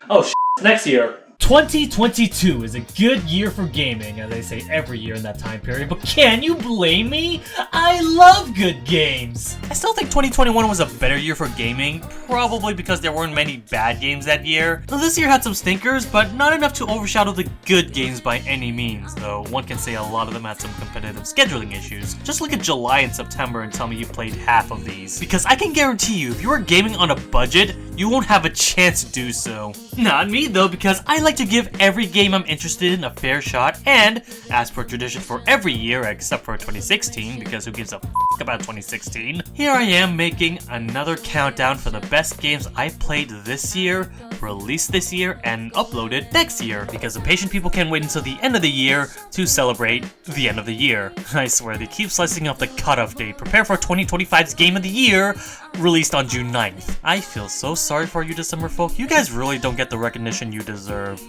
Oh next year. 2022 is a good year for gaming, as they say every year in that time period, but can you blame me? I love good games! I still think 2021 was a better year for gaming, probably because there weren't many bad games that year. Though this year had some stinkers, but not enough to overshadow the good games by any means, though one can say a lot of them had some competitive scheduling issues. Just look at July and September and tell me you played half of these. Because I can guarantee you, if you are gaming on a budget, you won't have a chance to do so. Not me though, because I like to give every game I'm interested in a fair shot, and as per tradition for every year except for 2016, because who gives a f about 2016, here I am making another countdown for the best games I played this year, released this year, and uploaded next year, because the patient people can wait until the end of the year to celebrate the end of the year. I swear, they keep slicing up the cutoff date. Prepare for 2025's Game of the Year, released on June 9th. I feel so sorry for you December folk. You guys really don't get the recognition you deserve.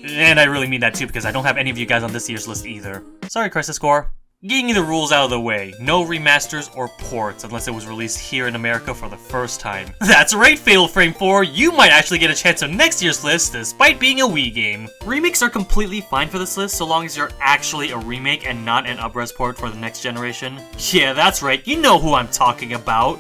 And I really mean that too, because I don't have any of you guys on this year's list either. Sorry, Crisis Core. Getting the rules out of the way. No remasters or ports unless it was released here in America for the first time. That's right, Fatal Frame 4, you might actually get a chance on next year's list despite being a Wii game. Remakes are completely fine for this list so long as you're actually a remake and not an up-res port for the next generation. Yeah, that's right, you know who I'm talking about.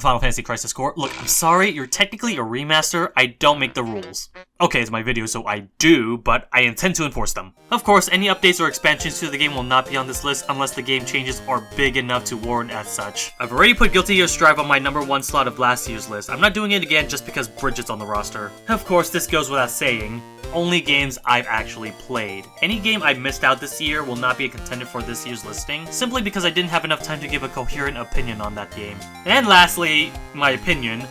Final Fantasy Crisis Core. Look, I'm sorry, you're technically a remaster, I don't make the rules. Okay, it's my video, so I do, but I intend to enforce them. Of course, any updates or expansions to the game will not be on this list unless the game changes are big enough to warrant as such. I've already put Guilty Gear Strive on my #1 slot of last year's list. I'm not doing it again just because Bridget's on the roster. Of course, this goes without saying. Only games I've actually played. Any game I missed out this year will not be a contender for this year's listing, simply because I didn't have enough time to give a coherent opinion on that game. And lastly, my opinion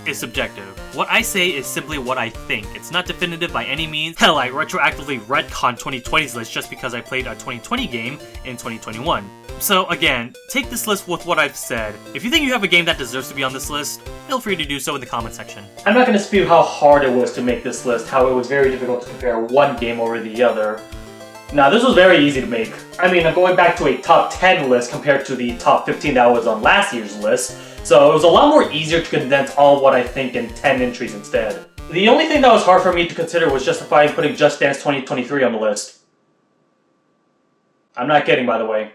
is subjective. What I say is simply what I think. It's not definitive by any means. Hell, I retroactively retconned 2020's list just because I played a 2020 game in 2021. So again, take this list with what I've said. If you think you have a game that deserves to be on this list, feel free to do so in the comment section. I'm not going to dispute how hard it was to make this list, how it was very difficult to compare one game over the other. Now, this was very easy to make. I mean, I'm going back to a top 10 list compared to the top 15 that was on last year's list, so it was a lot more easier to condense all what I think in 10 entries instead. The only thing that was hard for me to consider was justifying putting Just Dance 2023 on the list. I'm not kidding, by the way.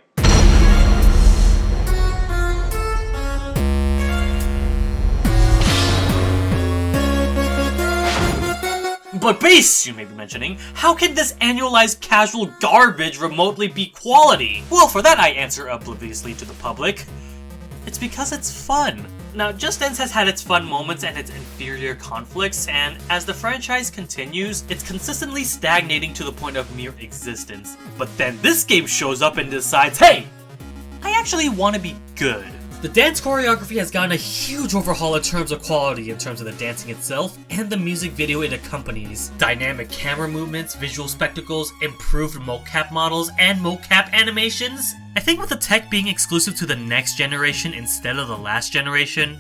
But Bass, you may be mentioning, how can this annualized casual garbage remotely be quality? Well, for that I answer obliviously to the public. It's because it's fun. Now, Just Dance has had its fun moments and its inferior conflicts, and as the franchise continues, it's consistently stagnating to the point of mere existence. But then this game shows up and decides, hey, I actually want to be good. The dance choreography has gotten a huge overhaul in terms of quality, in terms of the dancing itself, and the music video it accompanies. Dynamic camera movements, visual spectacles, improved mocap models, and mocap animations. I think with the tech being exclusive to the next generation instead of the last generation,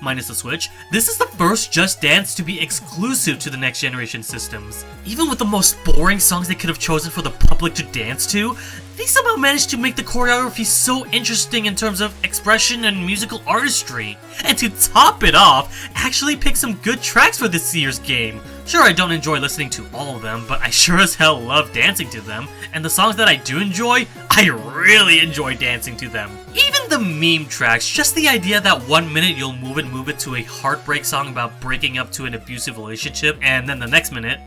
minus the Switch, this is the first Just Dance to be exclusive to the next generation systems. Even with the most boring songs they could have chosen for the public to dance to, they somehow managed to make the choreography so interesting in terms of expression and musical artistry. And to top it off, actually pick some good tracks for this year's game. Sure, I don't enjoy listening to all of them, but I sure as hell love dancing to them, and the songs that I do enjoy, I really enjoy dancing to them. Even the meme tracks, just the idea that 1 minute you'll move it to a heartbreak song about breaking up to an abusive relationship, and then the next minute,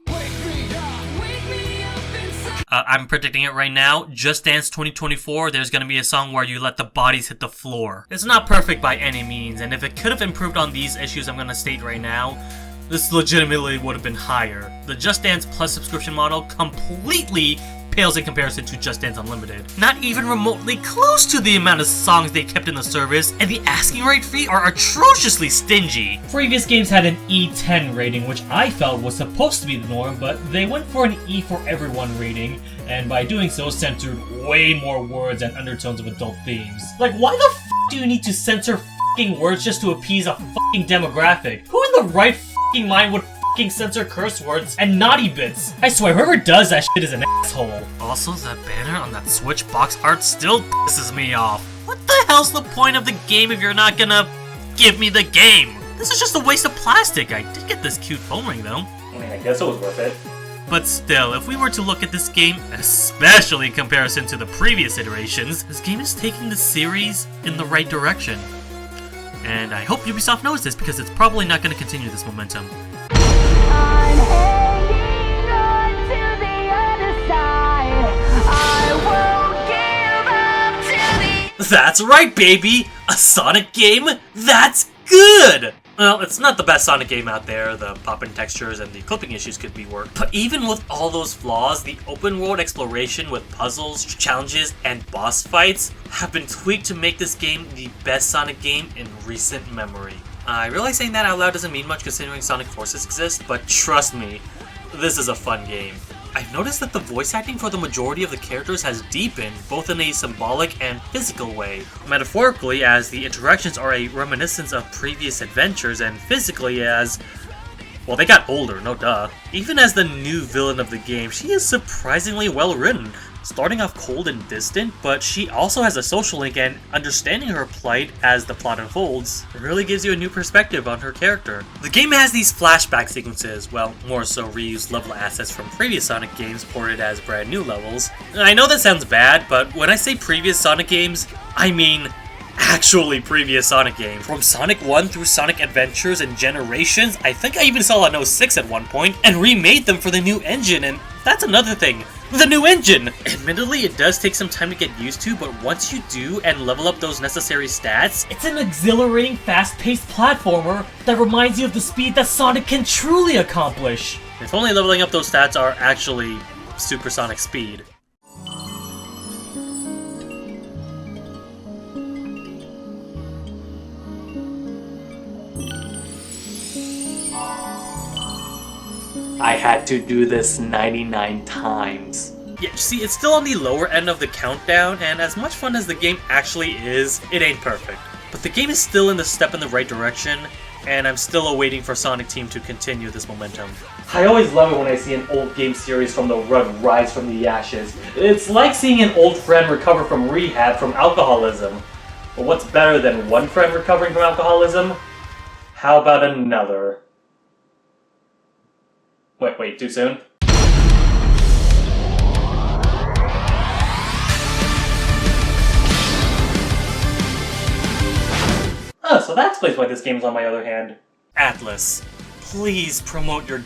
I'm predicting it right now, Just Dance 2024, there's gonna be a song where you let the bodies hit the floor. It's not perfect by any means, and if it could have improved on these issues I'm gonna state right now, this legitimately would have been higher. The Just Dance Plus subscription model completely pales in comparison to Just Dance Unlimited. Not even remotely close to the amount of songs they kept in the service, and the asking rate fee are atrociously stingy. Previous games had an E10 rating, which I felt was supposed to be the norm, but they went for an E for everyone rating, and by doing so censored way more words and undertones of adult themes. Like, why the f do you need to censor f***ing words just to appease a f***ing demographic? Who in the right f***ing mind would f***ing censor curse words and naughty bits? I swear, whoever does that shit is an asshole. Also, that banner on that Switch box art still pisses me off. What the hell's the point of the game if you're not gonna give me the game? This is just a waste of plastic. I did get this cute phone ring though. I mean, I guess it was worth it. But still, if we were to look at this game, especially in comparison to the previous iterations, this game is taking the series in the right direction. And I hope Ubisoft knows this because it's probably not going to continue this momentum. I'm hanging on to the other side. I won't give up to the... That's right, baby! A Sonic game that's good! Well, it's not the best Sonic game out there. The pop-in textures and the clipping issues could be worked. But even with all those flaws, the open-world exploration with puzzles, challenges, and boss fights have been tweaked to make this game the best Sonic game in recent memory. I realize saying that out loud doesn't mean much considering Sonic Forces exist, but trust me, this is a fun game. I've noticed that the voice acting for the majority of the characters has deepened, both in a symbolic and physical way. Metaphorically, as the interactions are a reminiscence of previous adventures, and physically as... well, they got older, no duh. Even as the new villain of the game, she is surprisingly well written. Starting off cold and distant, but she also has a social link, and understanding her plight as the plot unfolds really gives you a new perspective on her character. The game has these flashback sequences, well, more so reused level assets from previous Sonic games ported as brand new levels. I know that sounds bad, but when I say previous Sonic games, I mean actually previous Sonic games. From Sonic 1 through Sonic Adventures and Generations, I think I even saw an 06 at one point, and remade them for the new engine, and that's another thing. The new engine! Admittedly, it does take some time to get used to, but once you do and level up those necessary stats, It's an exhilarating, fast-paced platformer that reminds you of the speed that Sonic can truly accomplish. if only leveling up those stats are actually supersonic speed. I had to do this 99 times. Yeah, see, it's still on the lower end of the countdown, and as much fun as the game actually is, it ain't perfect. But the game is still in the step in the right direction, and I'm still awaiting for Sonic Team to continue this momentum. I always love it when I see an old game series from the rug rise from the ashes. It's like seeing an old friend recover from rehab from alcoholism. But what's better than one friend recovering from alcoholism? How about another? Wait, too soon? Oh, so that explains why this game's on my other hand. Atlas, please promote your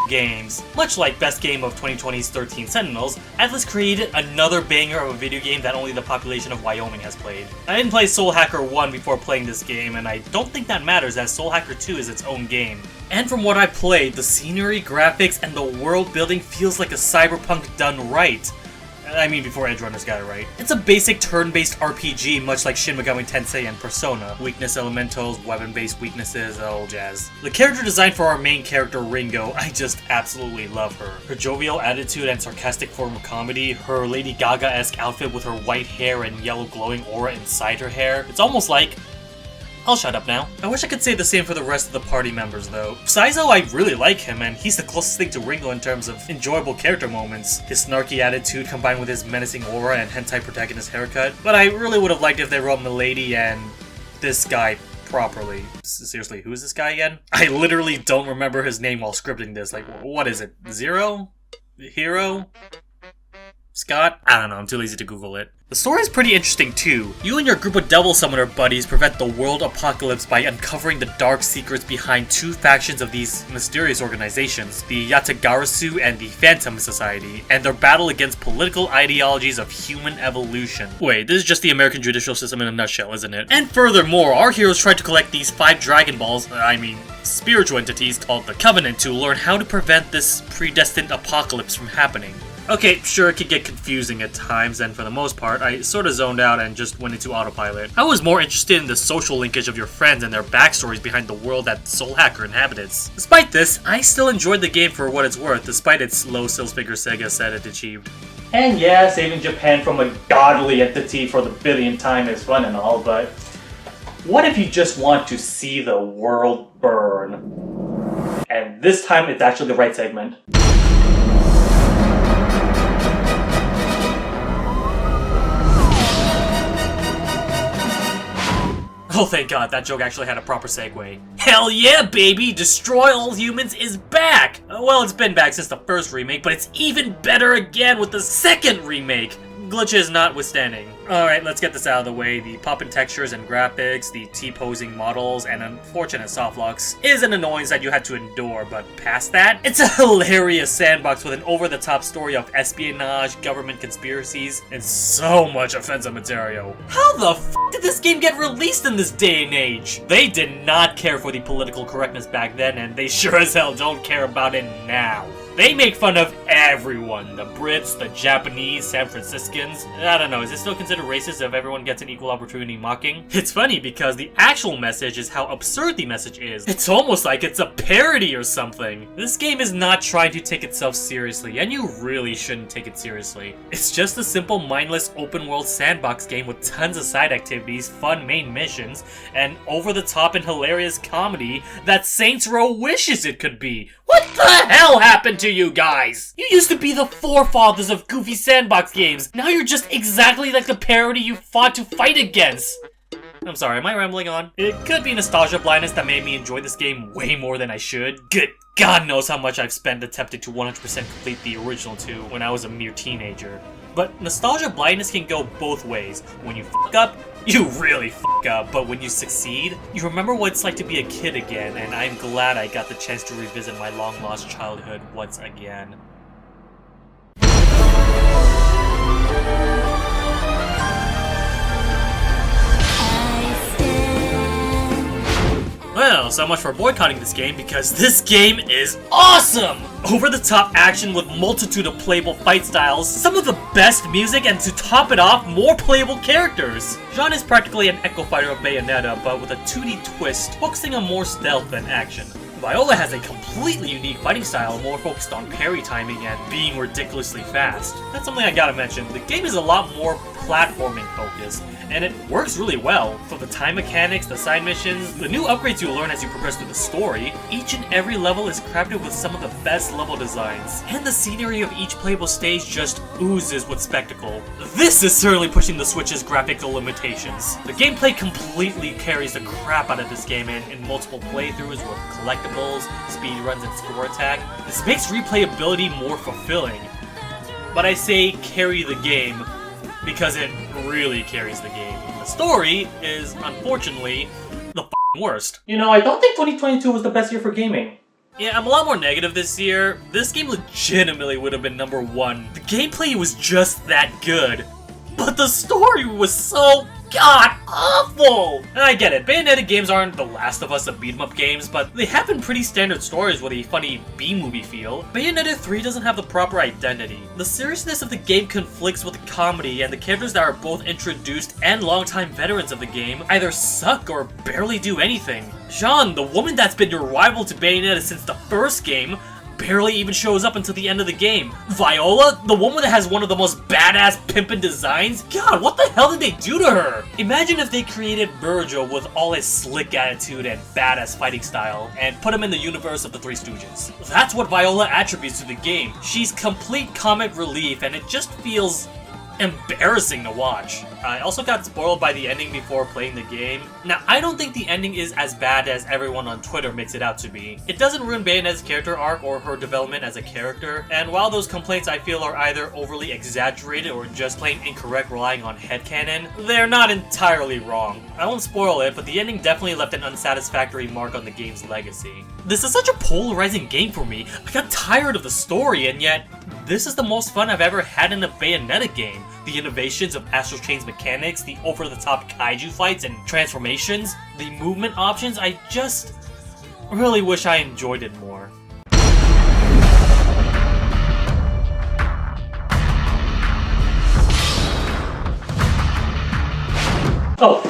games. Much like Best Game of 2020's 13 Sentinels, Atlas created another banger of a video game that only the population of Wyoming has played. I didn't play Soul Hacker 1 before playing this game, and I don't think that matters as Soul Hacker 2 is its own game. And from what I played, the scenery, graphics, and the world building feels like a cyberpunk done right. I mean, before Edgerunners got it right. It's a basic turn-based RPG, much like Shin Megami Tensei and Persona. Weakness elementals, weapon-based weaknesses, all jazz. The character design for our main character, Ringo, I just absolutely love her. Her jovial attitude and sarcastic form of comedy, her Lady Gaga-esque outfit with her white hair and yellow glowing aura inside her hair. It's almost like... I'll shut up now. I wish I could say the same for the rest of the party members though. Saizo, I really like him, and he's the closest thing to Ringo in terms of enjoyable character moments. His snarky attitude combined with his menacing aura and hentai protagonist haircut. But I really would have liked if they wrote Milady and this guy properly. Seriously, who is this guy again? I literally don't remember his name while scripting this. Like, what is it? Zero? Hero? Scott? I don't know, I'm too lazy to Google it. The story is pretty interesting too. You and your group of Devil Summoner buddies prevent the world apocalypse by uncovering the dark secrets behind two factions of these mysterious organizations, the Yatagarasu and the Phantom Society, and their battle against political ideologies of human evolution. Wait, this is just the American judicial system in a nutshell, isn't it? And furthermore, our heroes try to collect these 5 Dragon Balls, spiritual entities called the Covenant, to learn how to prevent this predestined apocalypse from happening. Okay, sure, it could get confusing at times, and for the most part, I sorta zoned out and just went into autopilot. I was more interested in the social linkage of your friends and their backstories behind the world that Soul Hacker inhabits. Despite this, I still enjoyed the game for what it's worth, despite its low sales figure Sega said it achieved. And yeah, saving Japan from a godly entity for the billionth time is fun and all, but what if you just want to see the world burn? And this time, it's actually the right segment. Oh, thank God, that joke actually had a proper segue. Hell yeah, baby! Destroy All Humans is back! Well, it's been back since the first remake, but it's even better again with the second remake! Glitches notwithstanding. Alright, let's get this out of the way. The pop-in textures and graphics, the T-posing models, and unfortunate softlocks is an annoyance that you had to endure, but past that, it's a hilarious sandbox with an over-the-top story of espionage, government conspiracies, and so much offensive material. How the f*** did this game get released in this day and age? They did not care for the political correctness back then, and they sure as hell don't care about it now. They make fun of everyone. The Brits, the Japanese, San Franciscans. I don't know, is it still considered racist if everyone gets an equal opportunity mocking? It's funny because the actual message is how absurd the message is. It's almost like it's a parody or something. This game is not trying to take itself seriously, and you really shouldn't take it seriously. It's just a simple, mindless, open-world sandbox game with tons of side activities, fun main missions, and over-the-top and hilarious comedy that Saints Row wishes it could be. What the hell happened to you guys? You used to be the forefathers of goofy sandbox games. Now you're just exactly like the parody you fought to fight against. I'm sorry, am I rambling on? It could be nostalgia blindness that made me enjoy this game way more than I should. Good God knows how much I've spent attempting to 100% complete the original 2 when I was a mere teenager. But nostalgia blindness can go both ways. When you fuck up, you really fuck up, but when you succeed, you remember what it's like to be a kid again, and I'm glad I got the chance to revisit my long-lost childhood once again. Well, so much for boycotting this game, because this game is awesome! Over-the-top action with multitude of playable fight styles, some of the best music, and to top it off, more playable characters! Jean is practically an echo fighter of Bayonetta, but with a 2D twist, focusing on more stealth than action. Viola has a completely unique fighting style, more focused on parry timing and being ridiculously fast. That's something I gotta mention. The game is a lot more platforming focused, and it works really well. For the time mechanics, the side missions, the new upgrades you'll learn as you progress through the story, each and every level is crafted with some of the best level designs, and the scenery of each playable stage just oozes with spectacle. This is certainly pushing the Switch's graphical limitations. The gameplay completely carries the crap out of this game in multiple playthroughs with collectibles, speedruns, and score attack. This makes replayability more fulfilling. But I say carry the game because it really carries the game. The story is, unfortunately, the f***ing worst. You know, I don't think 2022 was the best year for gaming. Yeah, I'm a lot more negative this year. This game legitimately would have been #1. The gameplay was just that good. But the story was so god-awful! And I get it, Bayonetta games aren't The Last of Us of beat-em-up games, but they have been pretty standard stories with a funny B-movie feel. Bayonetta 3 doesn't have the proper identity. The seriousness of the game conflicts with the comedy, and the characters that are both introduced and longtime veterans of the game either suck or barely do anything. Jean, the woman that's been your rival to Bayonetta since the first game, barely even shows up until the end of the game. Viola, the woman that has one of the most badass pimpin' designs, God, what the hell did they do to her? Imagine if they created Virgil with all his slick attitude and badass fighting style, and put him in the universe of the Three Stooges. That's what Viola attributes to the game. She's complete comic relief, and it just feels embarrassing to watch. I also got spoiled by the ending before playing the game. Now, I don't think the ending is as bad as everyone on Twitter makes it out to be. It doesn't ruin Bayonetta's character arc or her development as a character, and while those complaints I feel are either overly exaggerated or just plain incorrect relying on headcanon, they're not entirely wrong. I won't spoil it, but the ending definitely left an unsatisfactory mark on the game's legacy. This is such a polarizing game for me. I got tired of the story, and yet this is the most fun I've ever had in a Bayonetta game. The innovations of Astral Chain's mechanics, the over-the-top kaiju fights and transformations, the movement options, I just really wish I enjoyed it more. Oh.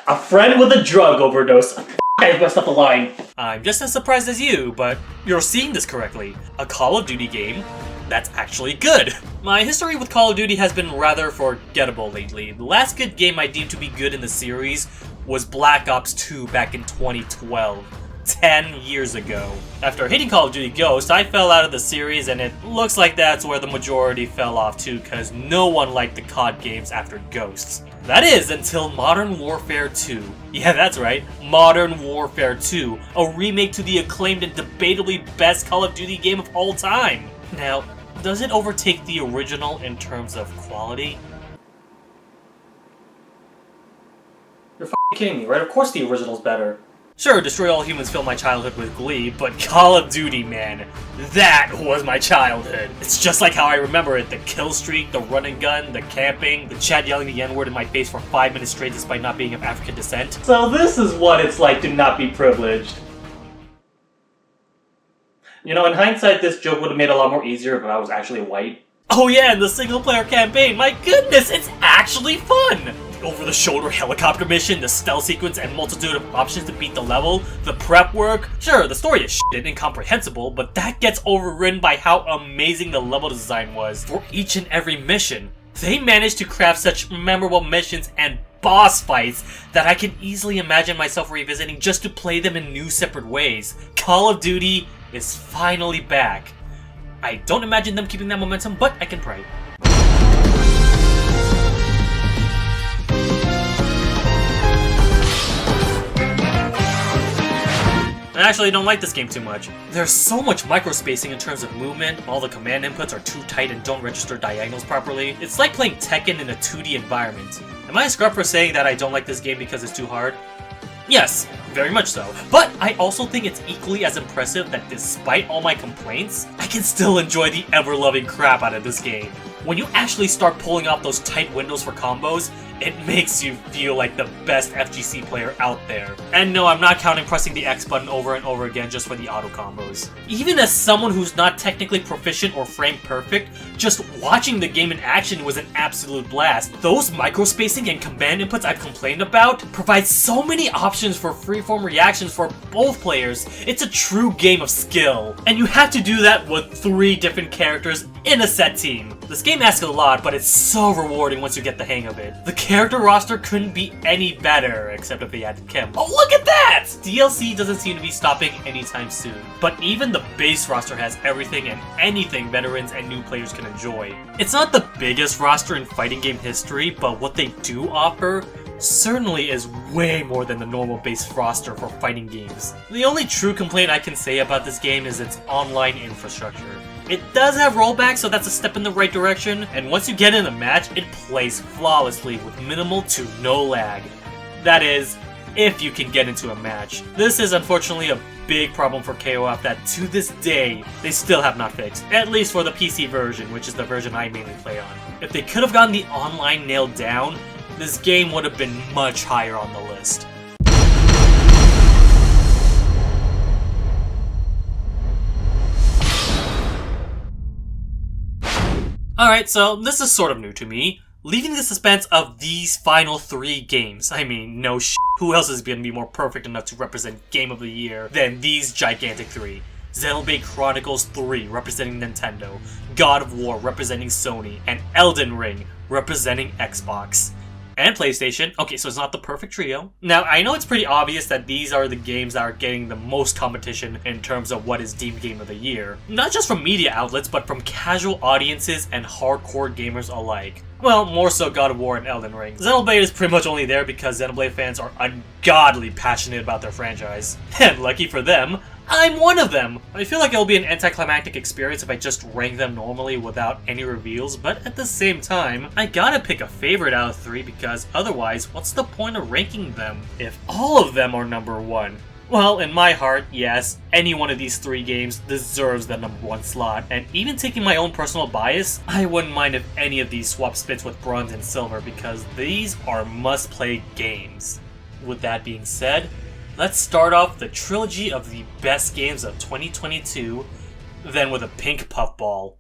A friend with a drug overdose. I messed up the line. I'm just as surprised as you, but you're seeing this correctly. A Call of Duty game that's actually good. My history with Call of Duty has been rather forgettable lately. The last good game I deemed to be good in the series was Black Ops 2 back in 2012. 10 years ago. After hitting Call of Duty Ghosts, I fell out of the series, and it looks like that's where the majority fell off too, because no one liked the COD games after Ghosts. That is, until Modern Warfare 2. Yeah, that's right, Modern Warfare 2, a remake to the acclaimed and debatably best Call of Duty game of all time. Now, does it overtake the original in terms of quality? You're f***ing kidding me, right? Of course the original's better. Sure, Destroy All Humans filled my childhood with glee, but Call of Duty, man, that was my childhood. It's just like how I remember it, the kill streak, the run and gun, the camping, the chat yelling the N-word in my face for 5 minutes straight despite not being of African descent. So this is what it's like to not be privileged. You know, in hindsight, this joke would have made it a lot more easier if I was actually white. Oh yeah, and the single-player campaign, my goodness, it's actually fun! The over-the-shoulder helicopter mission, the stealth sequence, and multitude of options to beat the level, the prep work. Sure, the story is shit and incomprehensible, but that gets overridden by how amazing the level design was for each and every mission. They managed to craft such memorable missions and boss fights that I can easily imagine myself revisiting just to play them in new separate ways. Call of Duty is finally back. I don't imagine them keeping that momentum, but I can pray. I actually don't like this game too much. There's so much microspacing in terms of movement, all the command inputs are too tight and don't register diagonals properly. It's like playing Tekken in a 2D environment. Am I a scrub for saying that I don't like this game because it's too hard? Yes, very much so. But I also think it's equally as impressive that despite all my complaints, I can still enjoy the ever-loving crap out of this game. When you actually start pulling off those tight windows for combos, it makes you feel like the best FGC player out there. And no, I'm not counting pressing the X button over and over again just for the auto combos. Even as someone who's not technically proficient or frame perfect, just watching the game in action was an absolute blast. Those microspacing and command inputs I've complained about provide so many options for freeform reactions for both players. It's a true game of skill. And you have to do that with 3 different characters in a set team. This game asks a lot, but it's so rewarding once you get the hang of it. The character roster couldn't be any better, except if they added Kim. Oh, look at that! DLC doesn't seem to be stopping anytime soon. But even the base roster has everything and anything veterans and new players can enjoy. It's not the biggest roster in fighting game history, but what they do offer certainly is way more than the normal base roster for fighting games. The only true complaint I can say about this game is its online infrastructure. It does have rollbacks, so that's a step in the right direction, and once you get in a match, it plays flawlessly with minimal to no lag. That is, if you can get into a match. This is unfortunately a big problem for KOF that to this day, they still have not fixed, at least for the PC version, which is the version I mainly play on. If they could have gotten the online nailed down, this game would have been much higher on the list. Alright, so this is sort of new to me. Leaving the suspense of these final 3 games. I mean, no shit. Who else is gonna be more perfect enough to represent Game of the Year than these gigantic 3? Xenoblade Chronicles 3 representing Nintendo, God of War representing Sony, and Elden Ring representing Xbox. And PlayStation. Okay, so it's not the perfect trio. Now, I know it's pretty obvious that these are the games that are getting the most competition in terms of what is deemed Game of the Year. Not just from media outlets, but from casual audiences and hardcore gamers alike. Well, more so God of War and Elden Ring. Xenoblade is pretty much only there because Xenoblade fans are ungodly passionate about their franchise. And lucky for them, I'm one of them! I feel like it'll be an anticlimactic experience if I just rank them normally without any reveals, but at the same time, I gotta pick a favorite out of 3 because otherwise, what's the point of ranking them if all of them are number 1? Well, in my heart, yes, any one of these 3 games deserves the number 1 slot, and even taking my own personal bias, I wouldn't mind if any of these swap spits with bronze and silver because these are must-play games. With that being said, let's start off the trilogy of the best games of 2022, then with a pink puffball.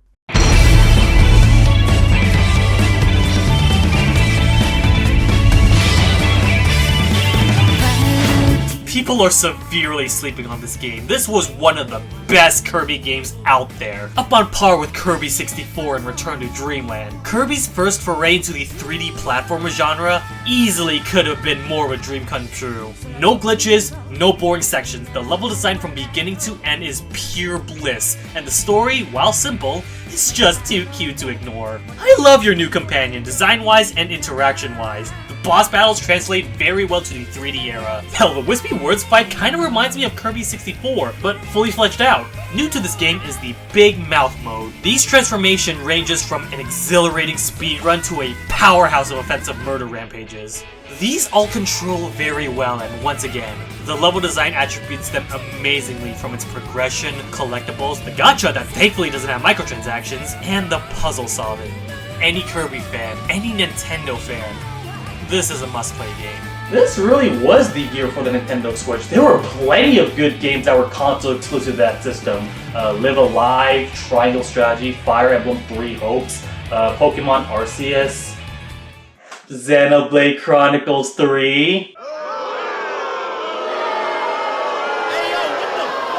People People are severely sleeping on this game. This was one of the best Kirby games out there, up on par with Kirby 64 and Return to Dreamland. Kirby's first foray into the 3D platformer genre easily could have been more of a dream come true. No glitches, no boring sections, the level design from beginning to end is pure bliss, and the story, while simple, is just too cute to ignore. I love your new companion, design-wise and interaction-wise. The boss battles translate very well to the 3D era. Hell, the Wispy Words fight kinda reminds me of Kirby 64, but fully fleshed out. New to this game is the Big Mouth mode. These transformation ranges from an exhilarating speedrun to a powerhouse of offensive murder rampages. These all control very well, and once again, the level design attributes them amazingly, from its progression, collectibles, the gacha that thankfully doesn't have microtransactions, and the puzzle solving. Any Kirby fan, any Nintendo fan, this is a must-play game. This really was the year for the Nintendo Switch. There were plenty of good games that were console exclusive to that system. Live Alive, Triangle Strategy, Fire Emblem 3 Hopes, Pokemon Arceus, Xenoblade Chronicles 3.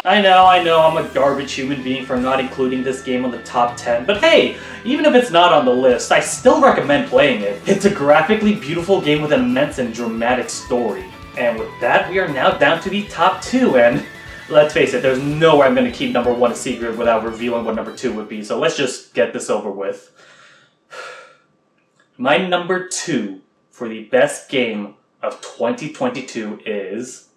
I know, I'm a garbage human being for not including this game on the top 10, but hey, even if it's not on the list, I still recommend playing it. It's a graphically beautiful game with an immense and dramatic story. And with that, we are now down to the top 2, and let's face it, there's no way I'm going to keep number 1 a secret without revealing what number 2 would be, so let's just get this over with. My number 2 for the best game of 2022 is...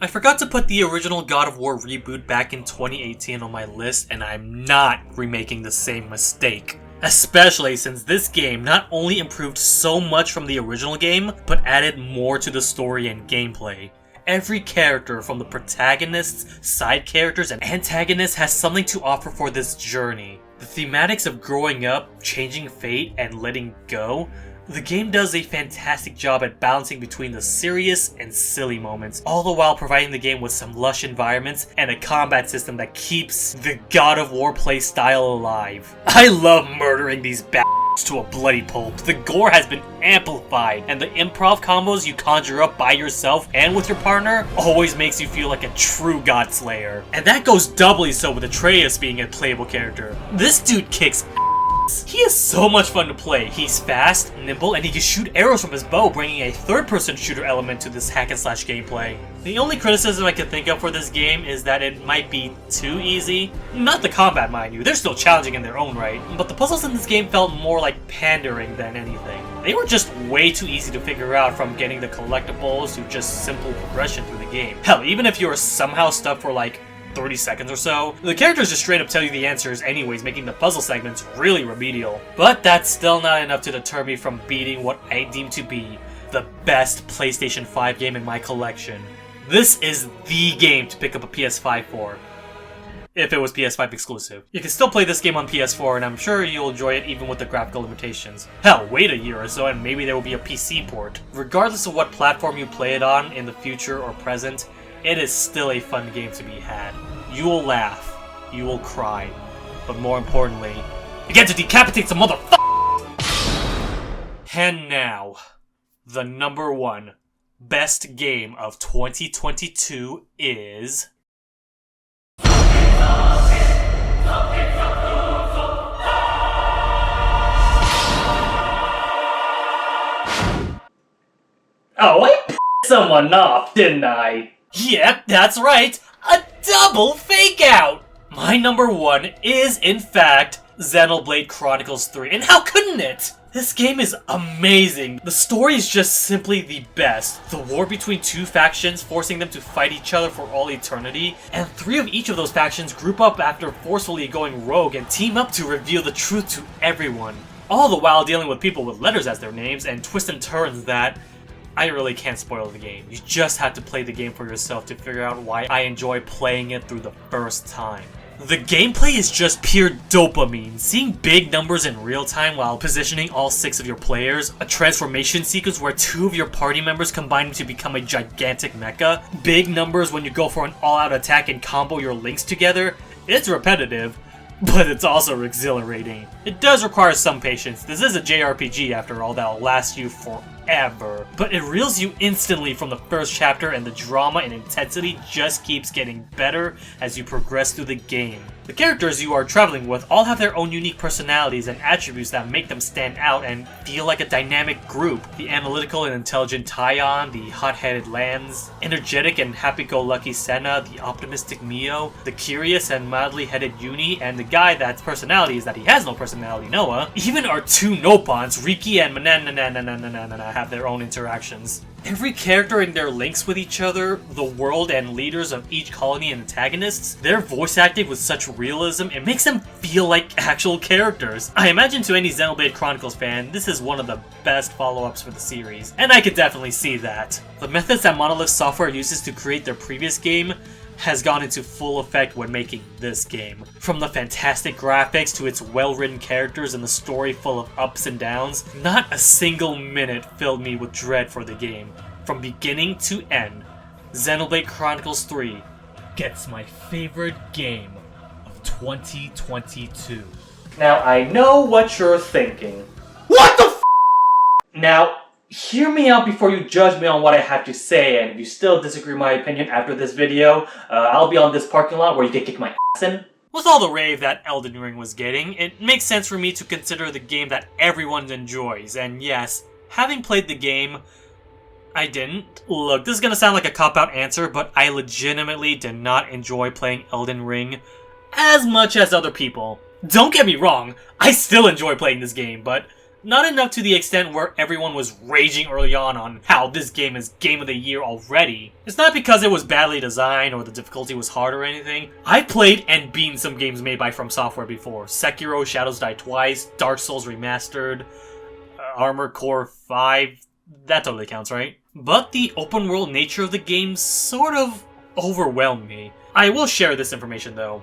I forgot to put the original God of War reboot back in 2018 on my list, and I'm not remaking the same mistake. Especially since this game not only improved so much from the original game, but added more to the story and gameplay. Every character, from the protagonists, side characters, and antagonists, has something to offer for this journey. The thematics of growing up, changing fate, and letting go. The game does a fantastic job at balancing between the serious and silly moments, all the while providing the game with some lush environments and a combat system that keeps the God of War playstyle alive. I love murdering these bastards to a bloody pulp. The gore has been amplified, and the improv combos you conjure up by yourself and with your partner always makes you feel like a true god slayer. And that goes doubly so with Atreus being a playable character. This dude kicks ass. He is so much fun to play. He's fast, nimble, and he can shoot arrows from his bow, bringing a third-person shooter element to this hack-and-slash gameplay. The only criticism I can think of for this game is that it might be too easy. Not the combat, mind you, they're still challenging in their own right, but the puzzles in this game felt more like pandering than anything. They were just way too easy to figure out, from getting the collectibles to just simple progression through the game. Hell, even if you were somehow stuck for like 30 seconds or so, the characters just straight up tell you the answers anyways, making the puzzle segments really remedial. But that's still not enough to deter me from beating what I deem to be the best PlayStation 5 game in my collection. This is the game to pick up a PS5 for, if it was PS5 exclusive. You can still play this game on PS4, and I'm sure you'll enjoy it even with the graphical limitations. Hell, wait a year or so and maybe there will be a PC port. Regardless of what platform you play it on in the future or present, it is still a fun game to be had. You will laugh, you will cry, but more importantly, you get to decapitate some motherfuckers! And now, the number one best game of 2022 is... Oh, I p***ed someone off, didn't I? Yep, that's right! A double fake out! My number one is, in fact, Xenoblade Chronicles 3, and how couldn't it? This game is amazing. The story is just simply the best. The war between two factions, forcing them to fight each other for all eternity, and three of each of those factions group up after forcefully going rogue and team up to reveal the truth to everyone. All the while dealing with people with letters as their names and twists and turns that I really can't spoil the game. You just have to play the game for yourself to figure out why I enjoy playing it through the first time. The gameplay is just pure dopamine. Seeing big numbers in real time while positioning all 6 of your players, a transformation sequence where 2 of your party members combine to become a gigantic mecha, big numbers when you go for an all-out attack and combo your links together, it's repetitive, but it's also exhilarating. It does require some patience. This is a JRPG after all that'll last you forever, but it reels you instantly from the first chapter, and the drama and intensity just keeps getting better as you progress through the game. The characters you are traveling with all have their own unique personalities and attributes that make them stand out and feel like a dynamic group. The analytical and intelligent Taion, the hot-headed Lance, energetic and happy-go-lucky Senna, the optimistic Mio, the curious and mildly headed Yuni, and the guy that's personality is that he has no personality, Noah. Even our two Nopons, Riki and Manananananananana, have their own interactions. Every character and their links with each other, the world and leaders of each colony and antagonists, they're voice acted with such realism, it makes them feel like actual characters. I imagine to any Xenoblade Chronicles fan, this is one of the best follow-ups for the series, and I could definitely see that. The methods that Monolith Software uses to create their previous game has gone into full effect when making this game. From the fantastic graphics to its well-written characters and the story full of ups and downs, not a single minute filled me with dread for the game. From beginning to end, Xenoblade Chronicles 3 gets my favorite game of 2022. Now, I know what you're thinking. What the f***? Now, hear me out before you judge me on what I have to say, and if you still disagree with my opinion after this video, I'll be on this parking lot where you can kick my ass in. With all the rave that Elden Ring was getting, it makes sense for me to consider the game that everyone enjoys, and yes, having played the game, I didn't. Look, this is gonna sound like a cop-out answer, but I legitimately did not enjoy playing Elden Ring as much as other people. Don't get me wrong, I still enjoy playing this game, but not enough to the extent where everyone was raging early on how this game is Game of the Year already. It's not because it was badly designed or the difficulty was hard or anything. I've played and beaten some games made by From Software before. Sekiro, Shadows Die Twice, Dark Souls Remastered, Armored Core 5, that totally counts, right? But the open world nature of the game sort of overwhelmed me. I will share this information though.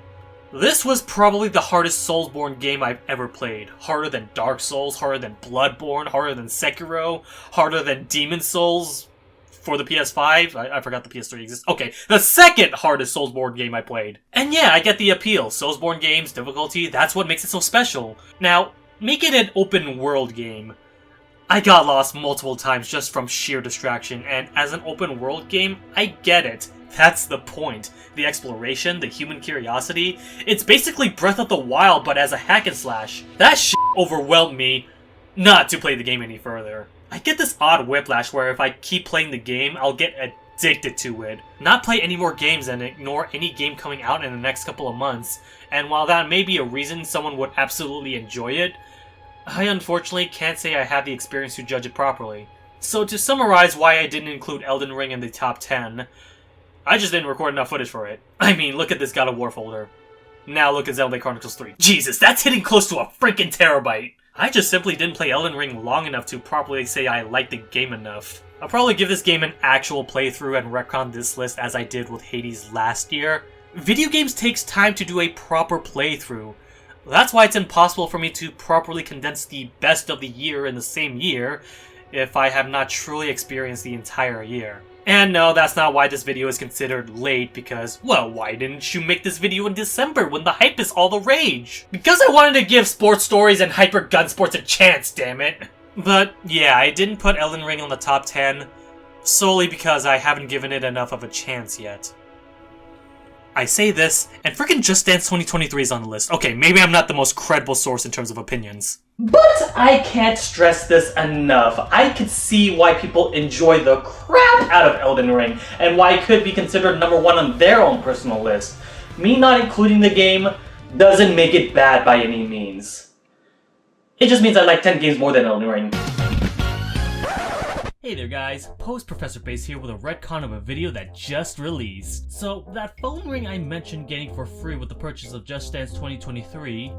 This was probably the hardest Soulsborne game I've ever played. Harder than Dark Souls, harder than Bloodborne, harder than Sekiro, harder than Demon Souls for the PS5. I forgot the PS3 exists. Okay, the second hardest Soulsborne game I played. And yeah, I get the appeal. Soulsborne games, difficulty, that's what makes it so special. Now, make it an open world game. I got lost multiple times just from sheer distraction, and as an open world game, I get it. That's the point. The exploration, the human curiosity. It's basically Breath of the Wild, but as a hack and slash. That shit overwhelmed me not to play the game any further. I get this odd whiplash where if I keep playing the game, I'll get addicted to it. Not play any more games and ignore any game coming out in the next couple of months. And while that may be a reason someone would absolutely enjoy it, I unfortunately can't say I have the experience to judge it properly. So to summarize why I didn't include Elden Ring in the top 10, I just didn't record enough footage for it. I mean, look at this God of War folder. Now look at Xenoblade Chronicles 3. Jesus, that's hitting close to a freaking terabyte! I just simply didn't play Elden Ring long enough to properly say I liked the game enough. I'll probably give this game an actual playthrough and retcon this list as I did with Hades last year. Video games takes time to do a proper playthrough. That's why it's impossible for me to properly condense the best of the year in the same year if I have not truly experienced the entire year. And no, that's not why this video is considered late, because, well, why didn't you make this video in December when the hype is all the rage? Because I wanted to give sports stories and hyper gun sports a chance, damn it. But yeah, I didn't put Elden Ring on the top 10, solely because I haven't given it enough of a chance yet. I say this, and frickin' Just Dance 2023 is on the list. Okay, maybe I'm not the most credible source in terms of opinions. But I can't stress this enough. I could see why people enjoy the crap out of Elden Ring, and why it could be considered number 1 on their own personal list. Me not including the game doesn't make it bad by any means. It just means I like 10 games more than Elden Ring. Hey there guys, ProfessorBass here with a retcon of a video that just released. So, that phone ring I mentioned getting for free with the purchase of Just Dance 2023,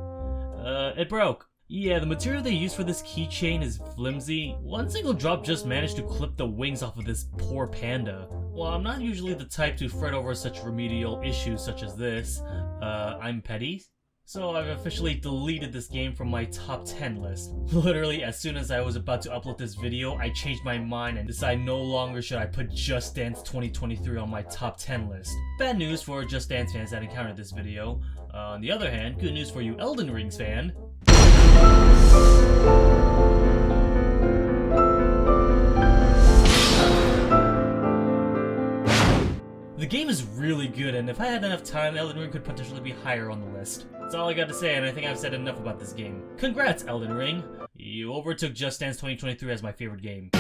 it broke. Yeah, the material they used for this keychain is flimsy. One single drop just managed to clip the wings off of this poor panda. While I'm not usually the type to fret over such remedial issues such as this, I'm petty. So I've officially deleted this game from my top 10 list. Literally, as soon as I was about to upload this video, I changed my mind and decided no longer should I put Just Dance 2023 on my top 10 list. Bad news for Just Dance fans that encountered this video. On the other hand, good news for you Elden Rings fan. The game is really good, and if I had enough time, Elden Ring could potentially be higher on the list. That's all I got to say, and I think I've said enough about this game. Congrats, Elden Ring! You overtook Just Dance 2023 as my favorite game.